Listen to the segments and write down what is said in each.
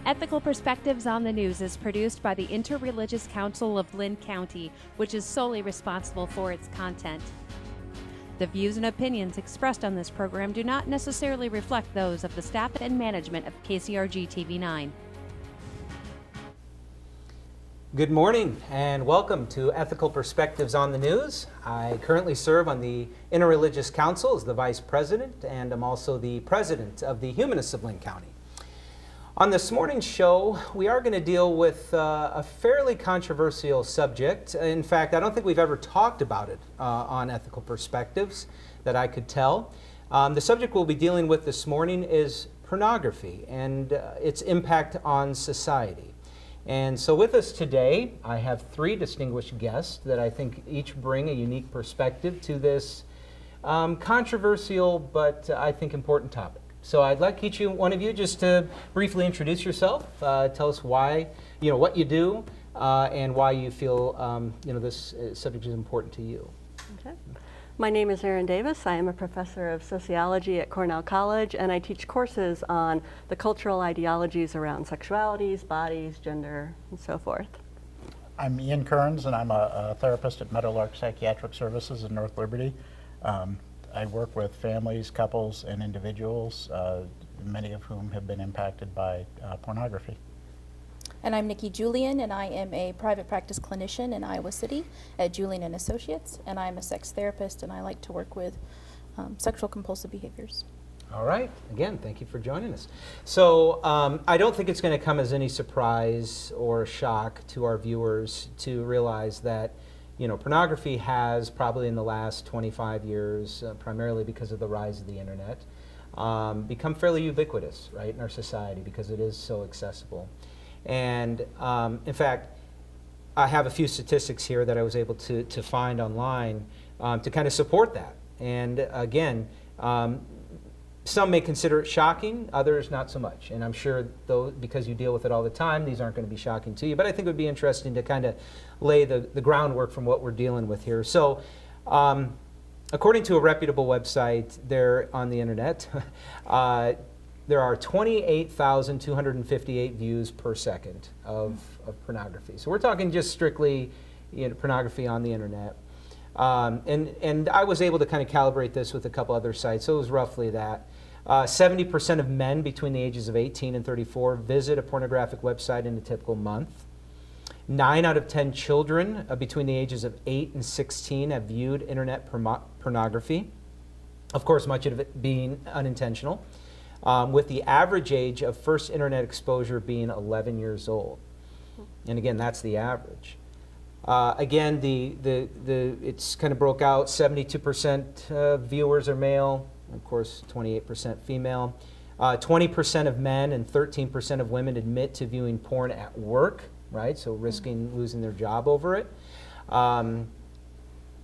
Ethical Perspectives on the News is produced by the Interreligious Council of Linn County, which is solely responsible for its content. The views and opinions expressed on this program do not necessarily reflect those of the staff and management of KCRG TV9. Good morning and welcome to Ethical Perspectives on the News. I currently serve on the Interreligious Council as the Vice President, and I'm also the President of the Humanists of Linn County. On this morning's show, we are going to deal with a fairly controversial subject. In fact, I don't think we've ever talked about it on Ethical Perspectives that I could tell. The subject we'll be dealing with this morning is pornography and its impact on society. And so with us today, I have three distinguished guests that I think each bring a unique perspective to this controversial but I think important topic. So I'd like one of you just to briefly introduce yourself, tell us why, what you do, and why you feel, this subject is important to you. Okay. My name is Erin Davis. I am a professor of sociology at Cornell College, and I teach courses on the cultural ideologies around sexualities, bodies, gender, and so forth. I'm Ian Kerns, and I'm a therapist at Meadowlark Psychiatric Services in North Liberty. I work with families, couples, and individuals, many of whom have been impacted by pornography. And I'm Nikki Julian, and I am a private practice clinician in Iowa City at Julian and Associates, and I'm a sex therapist, and I like to work with sexual compulsive behaviors. All right. Again, thank you for joining us. So I don't think it's going to come as any surprise or shock to our viewers to realize that pornography has probably in the last 25 years, primarily because of the rise of the internet, become fairly ubiquitous, right, in our society because it is so accessible. And in fact, I have a few statistics here that I was able to find online to kind of support that. And again, some may consider it shocking, others not so much. And I'm sure, though, because you deal with it all the time, these aren't going to be shocking to you. But I think it would be interesting to kind of lay the groundwork from what we're dealing with here. So according to a reputable website there on the internet, there are 28,258 views per second of pornography. So we're talking just strictly pornography on the internet. And I was able to kind of calibrate this with a couple other sites, so it was roughly that. 70% of men between the ages of 18 and 34 visit a pornographic website in a typical month. 9 out of 10 children between the ages of 8 and 16 have viewed internet pornography. Of course, much of it being unintentional, with the average age of first internet exposure being 11 years old. And again, that's the average. Again, it's kind of broke out. 72% of viewers are male, of course, 28% female. 20% of men and 13% of women admit to viewing porn at work, right? So risking losing their job over it.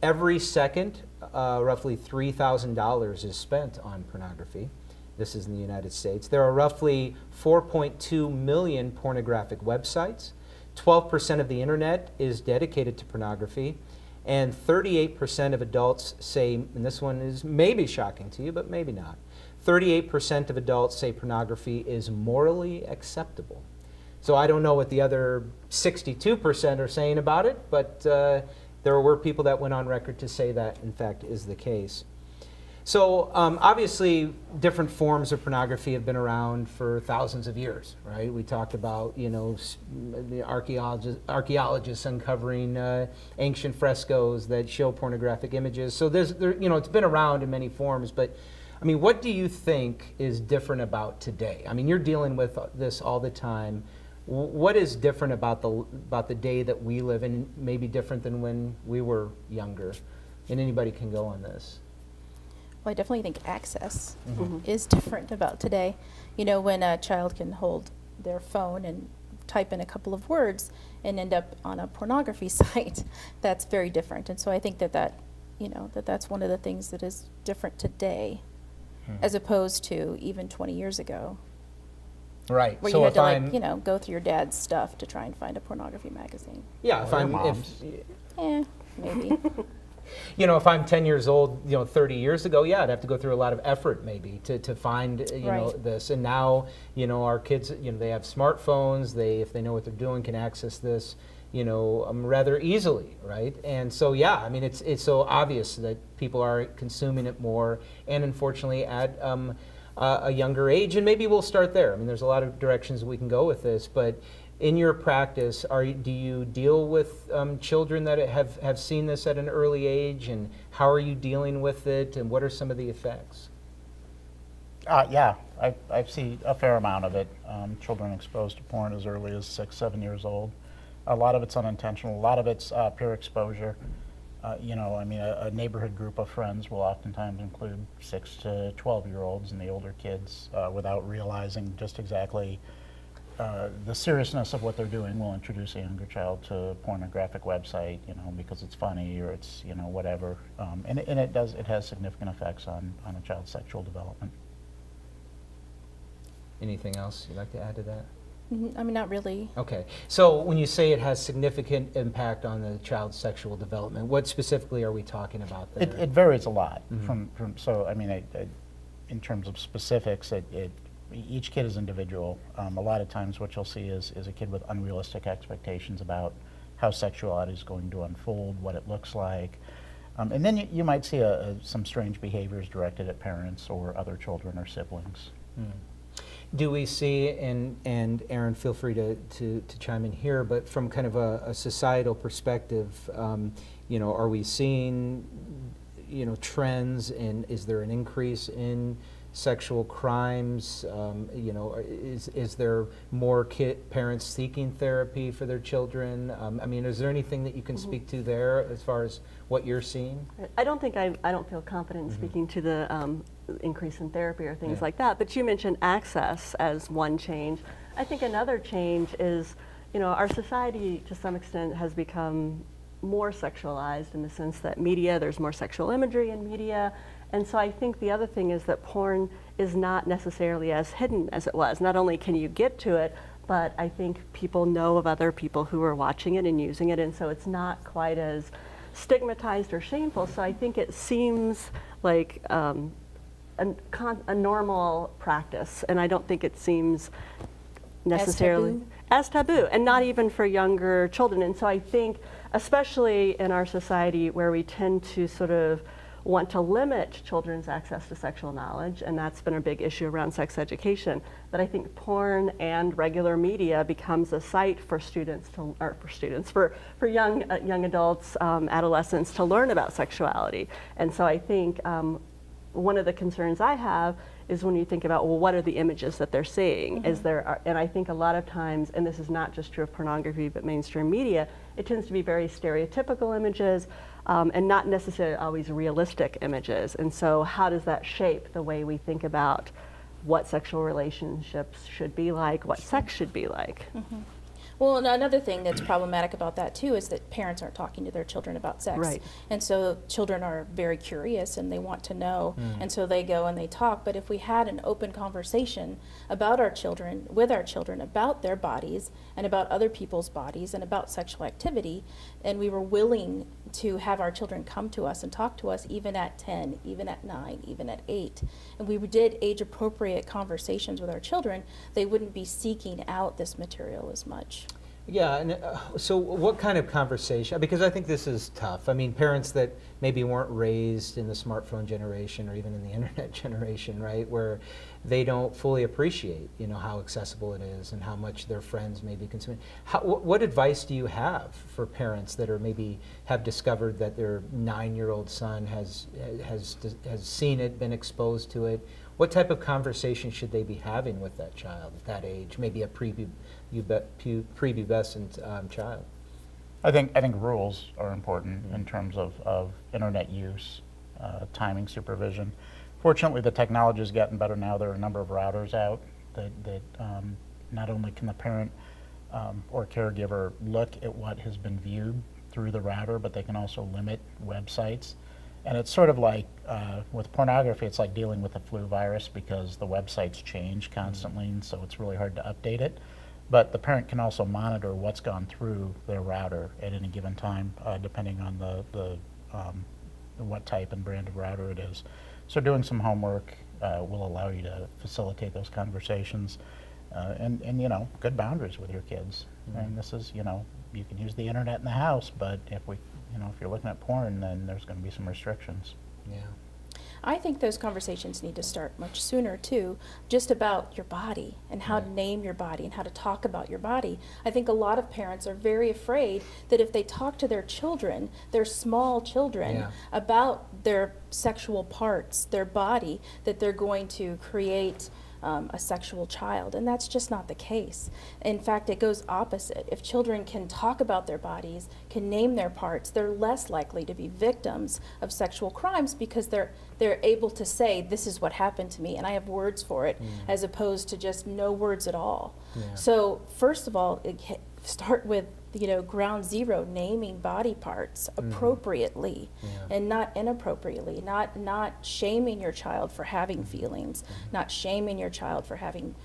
Every second, roughly $3,000 is spent on pornography. This is in the United States. There are roughly 4.2 million pornographic websites. 12% of the internet is dedicated to pornography, and 38% of adults say, and this one is maybe shocking to you, but maybe not, 38% of adults say pornography is morally acceptable. So I don't know what the other 62% are saying about it, but there were people that went on record to say that, in fact, is the case. So obviously, different forms of pornography have been around for thousands of years, right? We talked about, the archaeologists uncovering ancient frescoes that show pornographic images. So it's been around in many forms. But I mean, what do you think is different about today? I mean, you're dealing with this all the time. What is different about the day that we live in? Maybe different than when we were younger. And anybody can go on this. Well, I definitely think access is different about today. When a child can hold their phone and type in a couple of words and end up on a pornography site, that's very different. And so I think that's one of the things that is different today as opposed to even 20 years ago. Right. Where so you had to go through your dad's stuff to try and find a pornography magazine. Yeah, Or your mom's. Maybe. You know, if I'm 10 years old, 30 years ago, yeah, I'd have to go through a lot of effort maybe to find, Right. this. And now, our kids, they have smartphones. If they know what they're doing, can access this, rather easily, right? And so, yeah, I mean, it's so obvious that people are consuming it more, and unfortunately at a younger age. And maybe we'll start there. I mean, there's a lot of directions we can go with this, but in your practice, do you deal with children that have seen this at an early age, and how are you dealing with it, and what are some of the effects? Yeah, I see a fair amount of it. Children exposed to porn as early as 6, 7 years old. A lot of it's unintentional. A lot of it's peer exposure. A neighborhood group of friends will oftentimes include 6 to 12-year-olds and the older kids without realizing just exactly the seriousness of what they're doing. Will introduce a younger child to a pornographic website, because it's funny or it's, whatever. And it has significant effects on a child's sexual development. Anything else you'd like to add to that? I mean, not really. Okay. So when you say it has significant impact on the child's sexual development, what specifically are we talking about there? It varies a lot in terms of specifics, each kid is individual. A lot of times what you'll see is a kid with unrealistic expectations about how sexuality is going to unfold, what it looks like. And then you might see some strange behaviors directed at parents or other children or siblings. Do we see, and Erin, feel free to chime in here, but from kind of a societal perspective, are we seeing, trends, and is there an increase in sexual crimes? Is there more parents seeking therapy for their children? Is there anything that you can speak to there as far as what you're seeing? I don't feel confident in speaking to the increase in therapy or things like that, but you mentioned access as one change. I think another change is, our society to some extent has become more sexualized in the sense that there's more sexual imagery in media. And so I think the other thing is that porn is not necessarily as hidden as it was. Not only can you get to it, but I think people know of other people who are watching it and using it, and so it's not quite as stigmatized or shameful. So I think it seems like a normal practice, and I don't think it seems necessarily as taboo, and not even for younger children. And so I think, especially in our society where we tend to sort of want to limit children's access to sexual knowledge, and that's been a big issue around sex education, that I think porn and regular media becomes a site for for young adults, adolescents to learn about sexuality. And so I think one of the concerns I have is when you think about, well, what are the images that they're seeing? And I think a lot of times, and this is not just true of pornography, but mainstream media, it tends to be very stereotypical images, and not necessarily always realistic images. And so how does that shape the way we think about what sexual relationships should be like, what sex should be like? Well, another thing that's problematic about that too is that parents aren't talking to their children about sex. Right. And so children are very curious and they want to know, and so they go and they talk. But if we had an open conversation about our children, with our children, about their bodies and about other people's bodies and about sexual activity, and we were willing to have our children come to us and talk to us even at 10, even at 9, even at 8, and we did age-appropriate conversations with our children, they wouldn't be seeking out this material as much. Yeah, and so what kind of conversation, because I think this is tough. I mean, parents that maybe weren't raised in the smartphone generation or even in the internet generation, right, where they don't fully appreciate, how accessible it is and how much their friends may be consuming. What advice do you have for parents that are maybe have discovered that their 9-year-old son has seen it, been exposed to it? What type of conversation should they be having with that child at that age, maybe a prepubescent child? I think rules are important in terms of internet use, timing supervision. Fortunately, the technology has gotten better now. There are a number of routers out that not only can the parent or caregiver look at what has been viewed through the router, but they can also limit websites. And it's sort of like, with pornography, it's like dealing with a flu virus because the websites change constantly, and so it's really hard to update it. But the parent can also monitor what's gone through their router at any given time, depending on the what type and brand of router it is. So doing some homework will allow you to facilitate those conversations, and good boundaries with your kids. And this is, you can use the internet in the house, but if you're looking at porn, then there's going to be some restrictions. Yeah. I think those conversations need to start much sooner too, just about your body and how to name your body and how to talk about your body. I think a lot of parents are very afraid that if they talk to their children, their small children, about their sexual parts, their body, that they're going to create a sexual child, and that's just not the case. In fact, it goes opposite. If children can talk about their bodies, can name their parts, they're less likely to be victims of sexual crimes because they're able to say, this is what happened to me and I have words for it, as opposed to just no words at all. So first of all, start with ground zero, naming body parts appropriately and not inappropriately, not shaming your child for having feelings, not shaming your child for having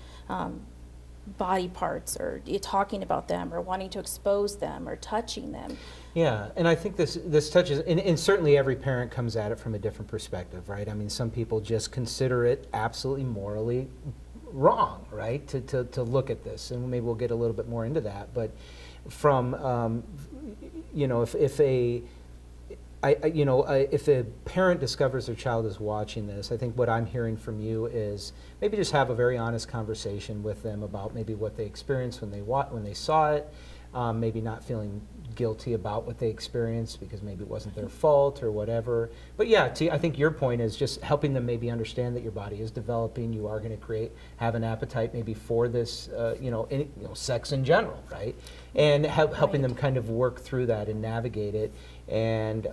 body parts, or talking about them, or wanting to expose them, or touching them. Yeah, and I think this touches, and certainly every parent comes at it from a different perspective, right? I mean, some people just consider it absolutely morally wrong, right, to look at this, and maybe we'll get a little bit more into that, but from if a parent discovers their child is watching this, I think what I'm hearing from you is maybe just have a very honest conversation with them about maybe what they experienced when they saw it, maybe not feeling guilty about what they experienced because maybe it wasn't their fault or whatever. But yeah, I think your point is just helping them maybe understand that your body is developing. You are going to have an appetite maybe for this, sex in general, right? And helping them kind of work through that and navigate it. And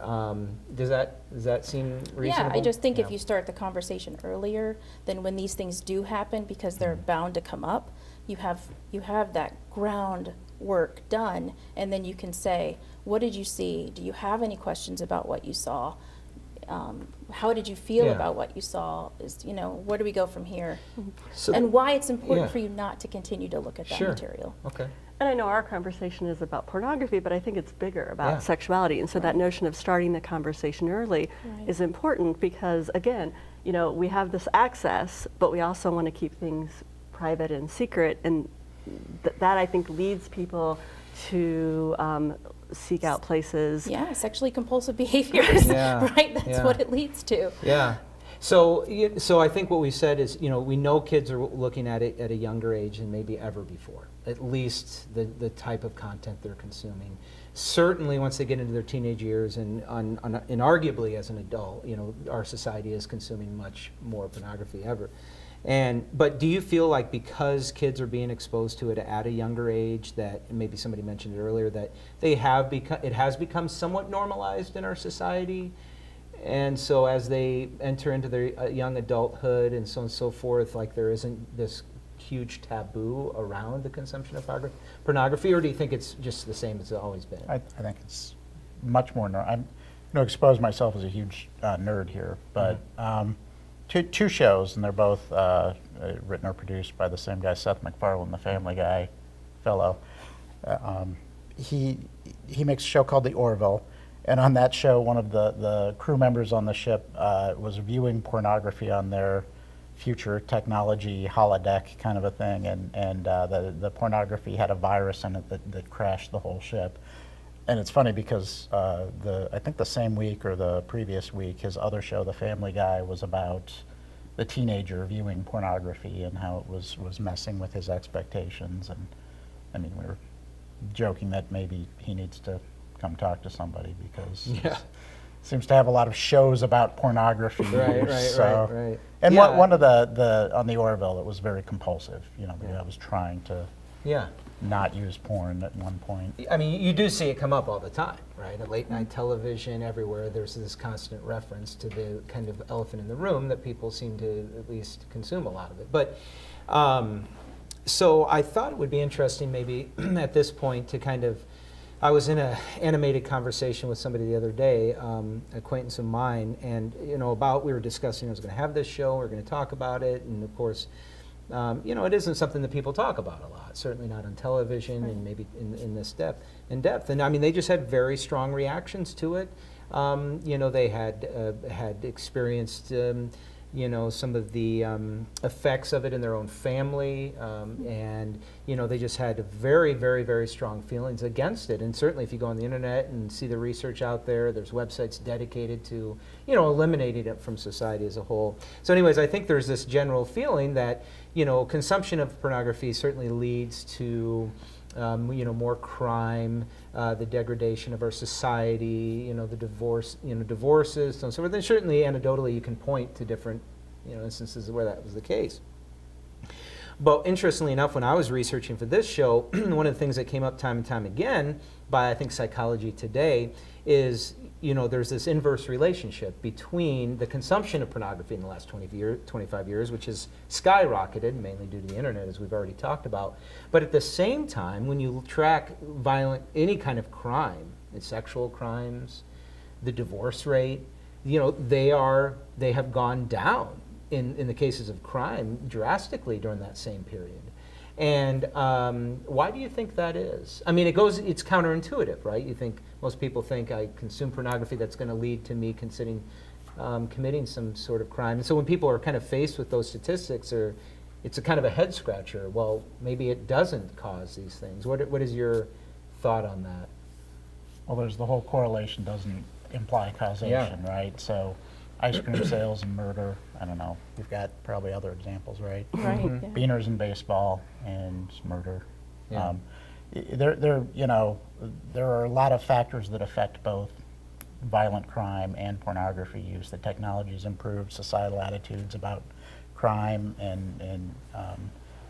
does that seem reasonable? Yeah, I just think if you start the conversation earlier, then when these things do happen, because they're bound to come up, you have that ground work done, and then you can say, what did you see? Do you have any questions about what you saw? How did you feel about what you saw? Where do we go from here? And why it's important for you not to continue to look at that material. Okay. And I know our conversation is about pornography, but I think it's bigger about sexuality. And so that notion of starting the conversation early is important because, again, we have this access, but we also want to keep things private and secret. And that I think leads people to seek out places. Yeah, sexually compulsive behaviors, right? That's what it leads to. Yeah. So I think what we said is, we know kids are looking at it at a younger age than maybe ever before, at least the type of content they're consuming. Certainly once they get into their teenage years and arguably as an adult, our society is consuming much more pornography ever. But do you feel like because kids are being exposed to it at a younger age, that maybe somebody mentioned it earlier, that it has become somewhat normalized in our society? And so as they enter into their young adulthood and so on and so forth, like there isn't this huge taboo around the consumption of pornography, or do you think it's just the same as it's always been? I think it's much more. I'm expose myself as a huge nerd here, but two shows, and they're both written or produced by the same guy, Seth MacFarlane, the Family Guy fellow. He makes a show called The Orville, and on that show, one of the crew members on the ship was viewing pornography on their future technology holodeck kind of a thing, and the pornography had a virus in it that crashed the whole ship. And it's funny because I think the same week or the previous week, his other show, The Family Guy, was about the teenager viewing pornography and how it was messing with his expectations. And I mean, we were joking that maybe he needs to come talk to somebody because seems to have a lot of shows about pornography. Right. And one of the on the Orville, it was very compulsive. The guy was trying to not use porn at one point. I mean, you do see it come up all the time, right? At late night television, everywhere, there's this constant reference to the kind of elephant in the room that people seem to at least consume a lot of it. But so I thought it would be interesting maybe at this point to kind of, I was in an animated conversation with somebody the other day, acquaintance of mine, and we were discussing I was going to have this show, we were going to talk about it, and of course, it isn't something that people talk about a lot, certainly not on television and maybe in depth. And I mean, they just had very strong reactions to it. They had experienced some of the effects of it in their own family, and they just had very, very, very strong feelings against it. And certainly if you go on the internet and see the research out there, there's websites dedicated to eliminating it from society as a whole. So anyways, I think there's this general feeling that consumption of pornography certainly leads to more crime, the degradation of our society, the divorces, and so forth. And certainly, anecdotally, you can point to different, instances where that was the case. But interestingly enough, when I was researching for this show, one of the things that came up time and time again by, I think, Psychology Today is, there's this inverse relationship between the consumption of pornography in the last 25 years, which has skyrocketed, mainly due to the internet, as we've already talked about. But at the same time, when you track any kind of crime, sexual crimes, the divorce rate, they have gone down in the cases of crime drastically during that same period. And why do you think that is? I mean, it's counterintuitive, right? You think, most people think I consume pornography, that's going to lead to me committing some sort of crime. And so when people are kind of faced with those statistics, it's a kind of a head scratcher. Well, maybe it doesn't cause these things. What is your thought on that? Well, there's the whole correlation doesn't imply causation, right? So ice cream sales and murder, I don't know. You've got probably other examples, right? Right. Mhm. Yeah. Beaners in baseball and murder. Yeah. There are a lot of factors that affect both violent crime and pornography use. The technology's improved, societal attitudes about crime and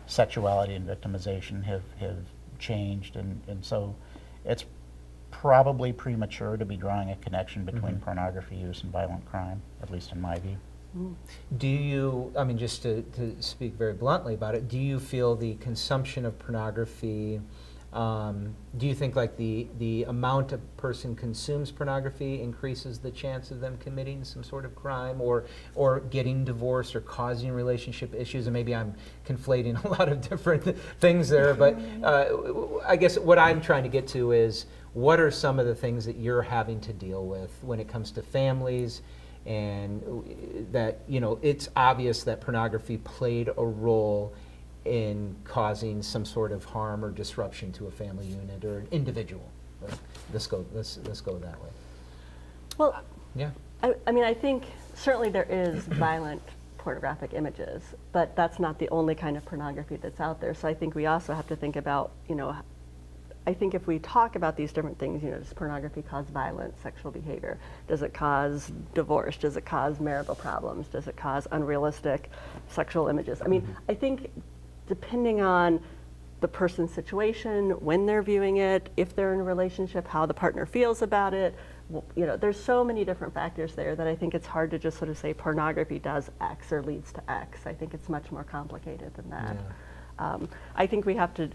sexuality and victimization have changed, and so it's probably premature to be drawing a connection between pornography use and violent crime, at least in my view. Do you, I mean, just to speak very bluntly about it, do you feel the consumption of pornography, do you think like the amount a person consumes pornography increases the chance of them committing some sort of crime or getting divorced or causing relationship issues? And maybe I'm conflating a lot of different things there, but I guess what I'm trying to get to is, what are some of the things that you're having to deal with when it comes to families, and that, it's obvious that pornography played a role in causing some sort of harm or disruption to a family unit or an individual? Let's go that way. Well, Yeah. I mean, I think certainly there is violent pornographic images, but that's not the only kind of pornography that's out there. So I think we also have to think about, I think if we talk about these different things, does pornography cause violent sexual behavior? Does it cause divorce? Does it cause marital problems? Does it cause unrealistic sexual images? I mean, I think depending on the person's situation, when they're viewing it, if they're in a relationship, how the partner feels about it, there's so many different factors there that I think it's hard to just sort of say pornography does X or leads to X. I think it's much more complicated than that. Yeah. I think we have to,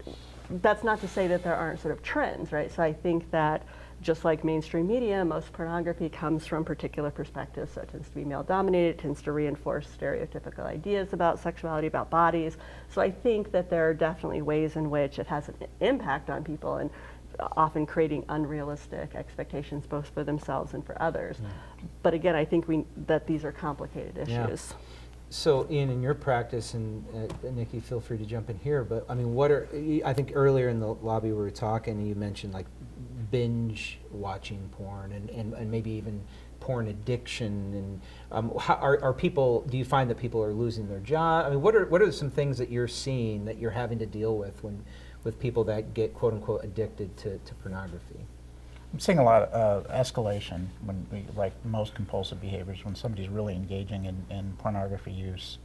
that's not to say that there aren't sort of trends, right? So I think that just like mainstream media, most pornography comes from particular perspectives. So it tends to be male dominated, it tends to reinforce stereotypical ideas about sexuality, about bodies. So I think that there are definitely ways in which it has an impact on people, and often creating unrealistic expectations both for themselves and for others. But again, I think that these are complicated issues. Yeah. So, Ian, in your practice, and Nikki, feel free to jump in here, but I mean, I think earlier in the lobby we were talking, and you mentioned like binge watching porn and maybe even porn addiction, and are people, do you find that people are losing their job? I mean, what are some things that you're seeing that you're having to deal with with people that get quote unquote addicted to pornography? I'm seeing a lot of escalation like most compulsive behaviors, when somebody's really engaging in pornography use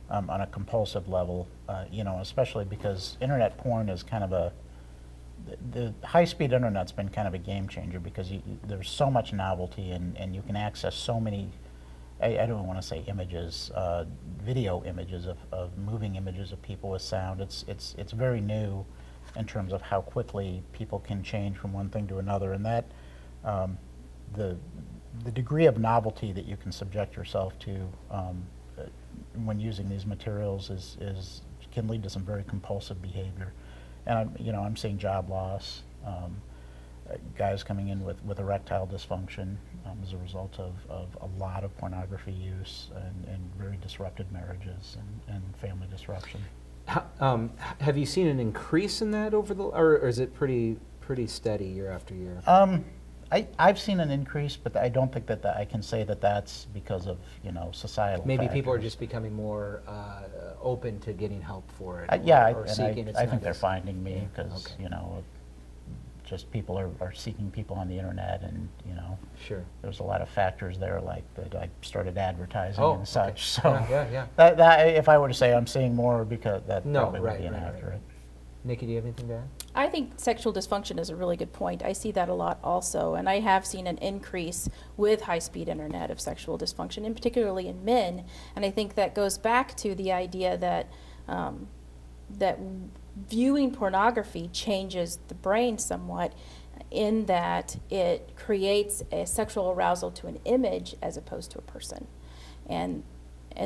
on a compulsive level, especially because internet porn is kind of the high-speed internet's been kind of a game changer, because there's so much novelty, and you can access so many, I don't want to say images, video images of moving images of people with sound. It's very new in terms of how quickly people can change from one thing to another, and that the degree of novelty that you can subject yourself to when using these materials can lead to some very compulsive behavior. And I'm seeing job loss. guys coming in with erectile dysfunction as a result of a lot of pornography use and very disrupted marriages and family disruption. Have you seen an increase in that over the, or is it pretty steady year after year? I've seen an increase, but I don't think that I can say that that's because of, societal Maybe factors. people are just becoming more open to getting help for it. Or I seeking. It's I not think they're as- finding me Yeah, because, okay. just people are seeking people on the internet, and, Sure. there's a lot of factors there, like that I started advertising Oh, and okay. such. So Yeah. that if I were to say I'm seeing more, because that No, probably would right, be right. inaccurate. Nikki, do you have anything to add? I think sexual dysfunction is a really good point. I see that a lot also, and I have seen an increase with high-speed internet of sexual dysfunction, and particularly in men. And I think that goes back to the idea that that viewing pornography changes the brain somewhat, in that it creates a sexual arousal to an image as opposed to a person. And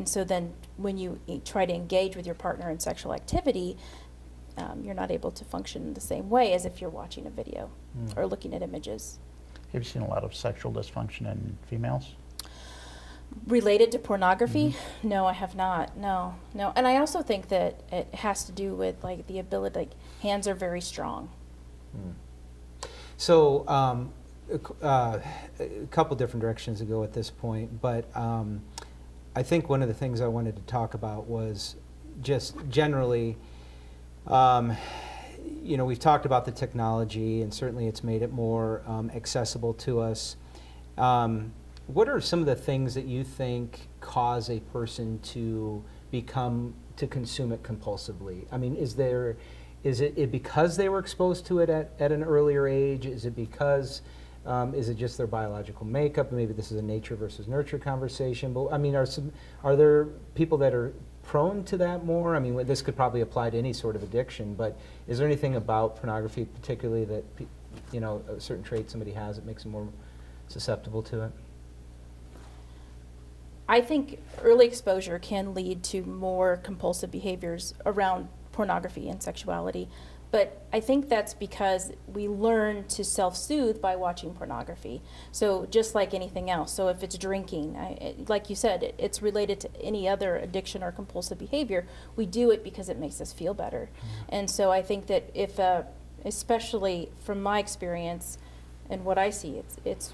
so then when you try to engage with your partner in sexual activity, you're not able to function the same way as if you're watching a video or looking at images. Have you seen a lot of sexual dysfunction in females? Related to pornography? No, I have not. No. And I also think that it has to do with like the ability, like hands are very strong. So a couple different directions to go at this point, but I think one of the things I wanted to talk about was just generally, we've talked about the technology, and certainly it's made it more accessible to us. What are some of the things that you think cause a person to consume it compulsively? I mean, is it because they were exposed to it at an earlier age? Is it because, is it just their biological makeup? Maybe this is a nature versus nurture conversation, but I mean, are there people that are prone to that more? I mean, this could probably apply to any sort of addiction, but is there anything about pornography particularly that, a certain trait somebody has that makes them more susceptible to it? I think early exposure can lead to more compulsive behaviors around pornography and sexuality, but I think that's because we learn to self-soothe by watching pornography. So just like anything else, so if it's drinking, like you said, it's related to any other addiction or compulsive behavior. We do it because it makes us feel better. And so I think that if, especially from my experience and what I see, it's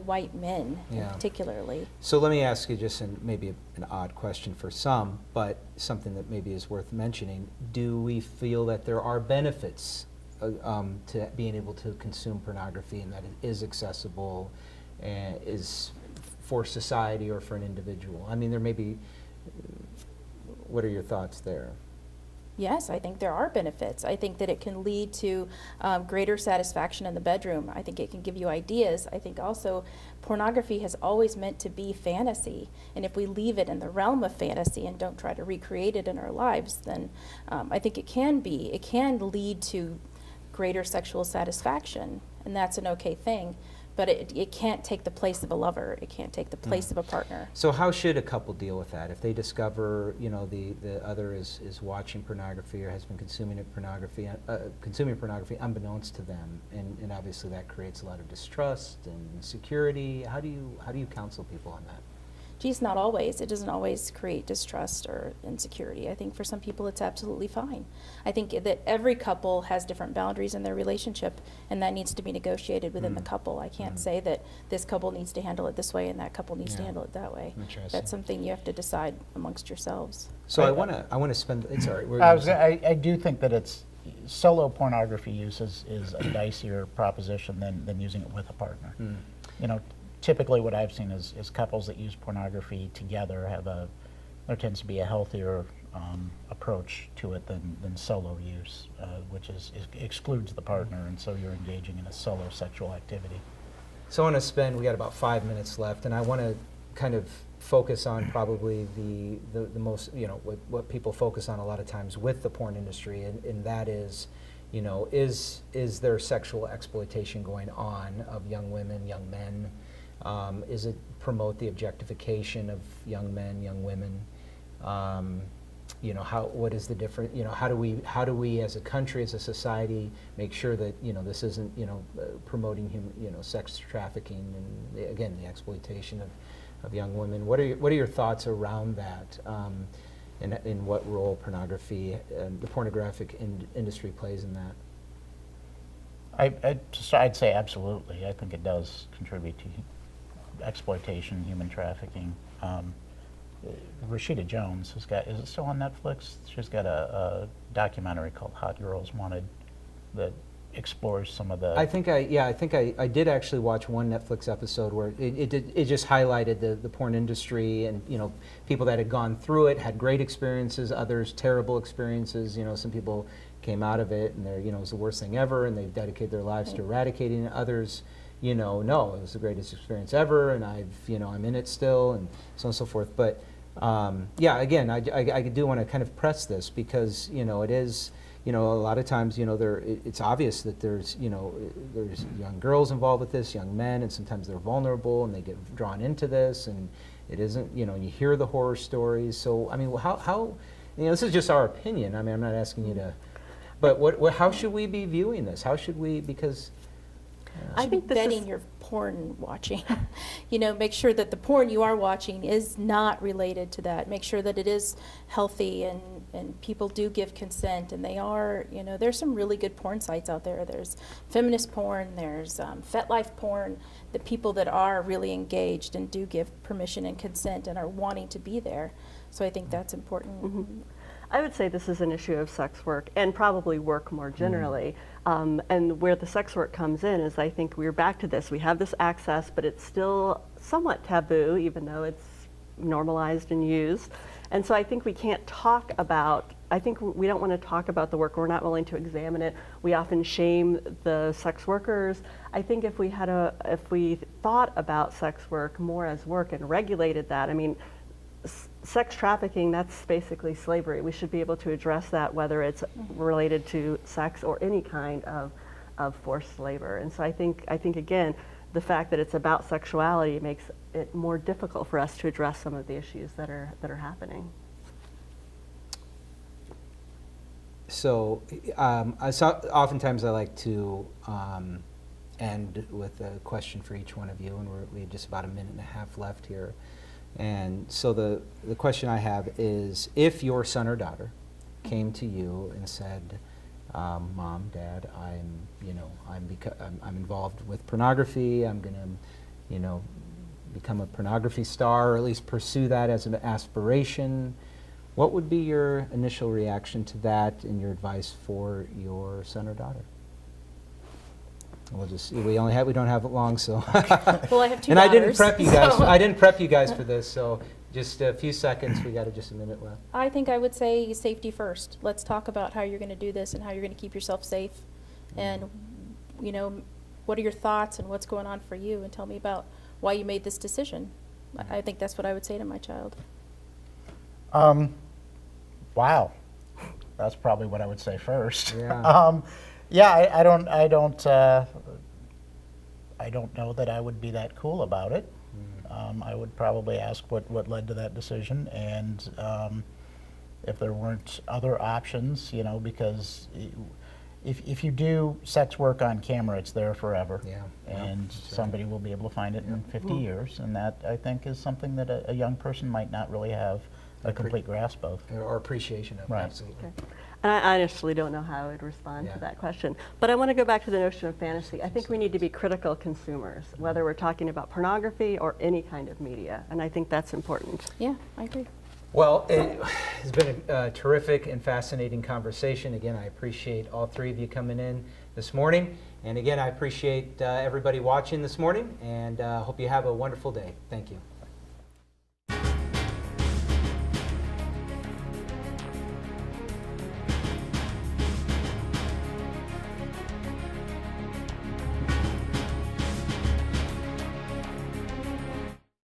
white men particularly. So let me ask you just maybe an odd question for some, but something that maybe is worth mentioning. Do we feel that there are benefits to being able to consume pornography, and that it is accessible and is for society or for an individual? I mean, there may be, what are your thoughts there? Yes, I think there are benefits. I think that it can lead to greater satisfaction in the bedroom. I think it can give you ideas. I think also pornography has always meant to be fantasy. And if we leave it in the realm of fantasy and don't try to recreate it in our lives, then I think it can lead to greater sexual satisfaction. And that's an okay thing. But it can't take the place of a lover. It can't take the place of a partner. So how should a couple deal with that? If they discover, the other is watching pornography or has been consuming pornography unbeknownst to them, and obviously that creates a lot of distrust and insecurity. How do you counsel people on that? Geez, not always. It doesn't always create distrust or insecurity. I think for some people it's absolutely fine. I think that every couple has different boundaries in their relationship, and that needs to be negotiated within the couple. I can't say that this couple needs to handle it this way and that couple needs to handle it that way. That's something you have to decide amongst yourselves. So I want to spend. Sorry, I do think that it's solo pornography use is a dicier proposition than using it with a partner. Typically what I've seen is couples that use pornography together there tends to be a healthier approach to it than solo use, which excludes the partner, and so you're engaging in a solo sexual activity. So I want to we got about 5 minutes left, and I want to kind of focus on probably the most, what people focus on a lot of times with the porn industry, and that is, is there sexual exploitation going on of young women, young men? Is it promote the objectification of young men, young women? you know, what is the different, you know, how do we as a country, as a society, make sure that, you know, this isn't, you know, promoting sex trafficking and again the exploitation of young women. What are your thoughts around that, and in what role pornography and the pornographic industry plays in that? I'd say absolutely. I think it does contribute to exploitation, human trafficking. Rashida Jones is it still on Netflix? She's got a documentary called Hot Girls Wanted that explores some of the... I think I did actually watch one Netflix episode where it just highlighted the porn industry, and, you know, people that had gone through it had great experiences, others terrible experiences. You know, some people came out of it and they're, you know, it was the worst thing ever and they've dedicated their lives to eradicating it. Others, you know, no, it was the greatest experience ever and I'm in it still, and so on and so forth. But yeah, again, I do want to kind of press this because, you know, it is, you know, a lot of times, you know, it's obvious that there's, you know, there's young girls involved with this, young men, and sometimes they're vulnerable and they get drawn into this, and it isn't, you know, and you hear the horror stories. So, I mean, how you know, this is just our opinion. I mean, I'm not asking you to, but how should we be viewing this? How should we, because... I think vetting your porn watching. You know, make sure that the porn you are watching is not related to that. Make sure that it is healthy and people do give consent, and they are, you know, there's some really good porn sites out there. There's feminist porn, there's FetLife porn, the people that are really engaged and do give permission and consent and are wanting to be there. So I think that's important. Mm-hmm. I would say this is an issue of sex work and probably work more generally. And where the sex work comes in is, I think we're back to this. We have this access, but it's still somewhat taboo, even though it's normalized and used. And so I think we can't talk about, I think we don't want to talk about the work. We're not willing to examine it. We often shame the sex workers. I think if we thought about sex work more as work and regulated that, I mean, sex trafficking, that's basically slavery. We should be able to address that, whether it's related to sex or any kind of forced labor. And so I think again, the fact that it's about sexuality makes it more difficult for us to address some of the issues that are happening. So, oftentimes I like to end with a question for each one of you, and we have just about a minute and a half left here. And so the question I have is, if your son or daughter came to you and said, Mom, Dad, I'm involved with pornography, I'm going to, you know, become a pornography star, or at least pursue that as an aspiration, what would be your initial reaction to that and your advice for your son or daughter? We don't have it long, so. Well, I have two and daughters, I didn't prep you guys. so. I didn't prep you guys for this, so just a few seconds. We got just a minute left. I think I would say safety first. Let's talk about how you're going to do this and how you're going to keep yourself safe. And, you know, what are your thoughts and what's going on for you, and tell me about why you made this decision. I think that's what I would say to my child. Wow, that's probably what I would say first. Yeah. Yeah, I don't know that I would be that cool about it. I would probably ask what led to that decision, and if there weren't other options, you know, because if you do sex work on camera, it's there forever. Yeah. And somebody will be able to find it in 50 years, and that, I think, is something that a young person might not really have a complete grasp of. Or appreciation of, Right. absolutely. Okay. And I honestly don't know how I would respond to that question. But I want to go back to the notion of fantasy. I think we need to be critical consumers, whether we're talking about pornography or any kind of media. And I think that's important. Yeah, I agree. Well, it has been a terrific and fascinating conversation. Again, I appreciate all three of you coming in this morning. And again, I appreciate everybody watching this morning, and hope you have a wonderful day. Thank you.